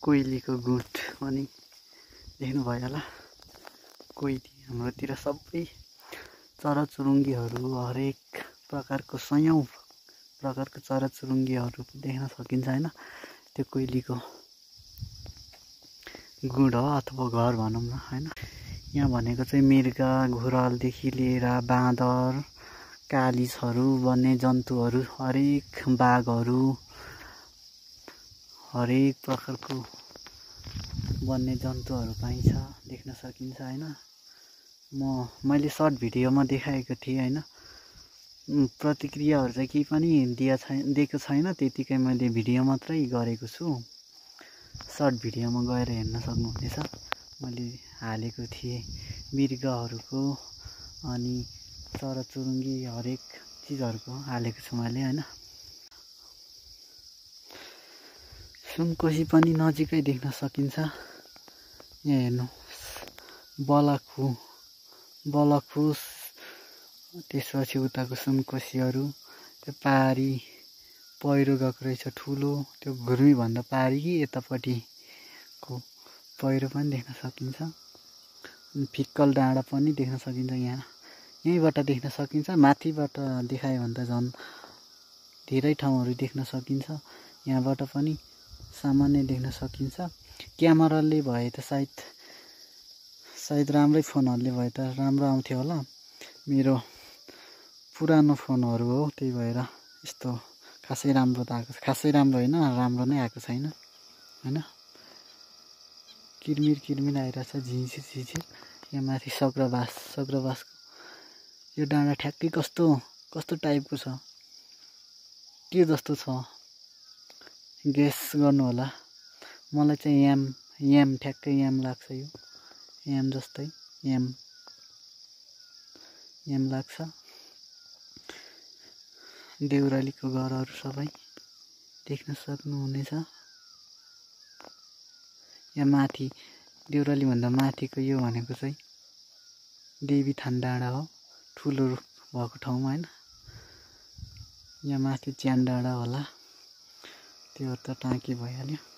कोइलीको good पनि देख्नुभयो होला। कोइली हाम्रोतिर सबै चराचुरुङ्गीहरू हरेक प्रकारको सयौं प्रकारको चराचुरुङ्गीहरू देख्न सकिन्छ हैन। त्यो कोइलीको गुड हो अथवा घर भनौँ न हैन। यहाँ भनेको चाहिँ मृगा घुरालदेखि लिएर बाँदर कालिजहरू वन्यजन्तुहरू हरेक बाघहरू हरेक प्रकारको वन्यजन्तुहरू पाइन्छ देख्न सकिन्छ हैन। मैले सर्ट भिडियोमा देखाएको थिएँ हैन। प्रतिक्रियाहरू चाहिँ केही पनि दिएको छैन, त्यतिकै मैले भिडियो मात्रै गरेको छु। सर्ट भिडियोमा गएर हेर्न सक्नुहुनेछ। मैले हालेको थिएँ मृगहरूको अनि चराचुरुङ्गी हरेक चिजहरूको हालेको छु मैले हैन। सुनकोशी पनि नजिकै देख्न सकिन्छ। यहाँ हेर्नु बलखु त्यसपछि उताको सुनकोशीहरू त्यो पारी पहिरो गएको रहेछ ठुलो, त्यो घुर्मी भन्दा पारी कि यतापट्टिको पहिरो पनि देख्न सकिन्छ। फिक्कल डाँडा पनि देख्न सकिन्छ। यहीँबाट देख्न सकिन्छ। माथिबाट देखायो भने त झन् धेरै ठाउँहरू देख्न सकिन्छ। यहाँबाट पनि सामान्य देख्न सकिन्छ। क्यामेराले भए त सायद राम्रै फोनहरूले भए त राम्रो आउँथ्यो होला। मेरो पुरानो फोनहरू हो, त्यही भएर यस्तो खासै राम्रो त आएको खासै राम्रो होइन, राम्रो नै आएको छैन हैन। किरमिर आइरहेछ झिझिर। यहाँ माथि सग्रबासको यो डाँडा ठ्याक्कै कस्तो टाइपको छ, के जस्तो छ गेस गर्नु होला। मलाई चाहिँ याम ठ्याक्कै याम लाग्छ। यो याम जस्तै याम लाग्छ। देउरालीको घरहरू सबै देख्न सक्नुहुनेछ। यहाँ माथि देउराली भन्दा माथिको यो भनेको चाहिँ देवीथान डाँडा हो, ठुलो भएको ठाउँमा हैन। यहाँ माथि च्यान डाँडा होला, त्यो त टाँकी भइहाल्यो।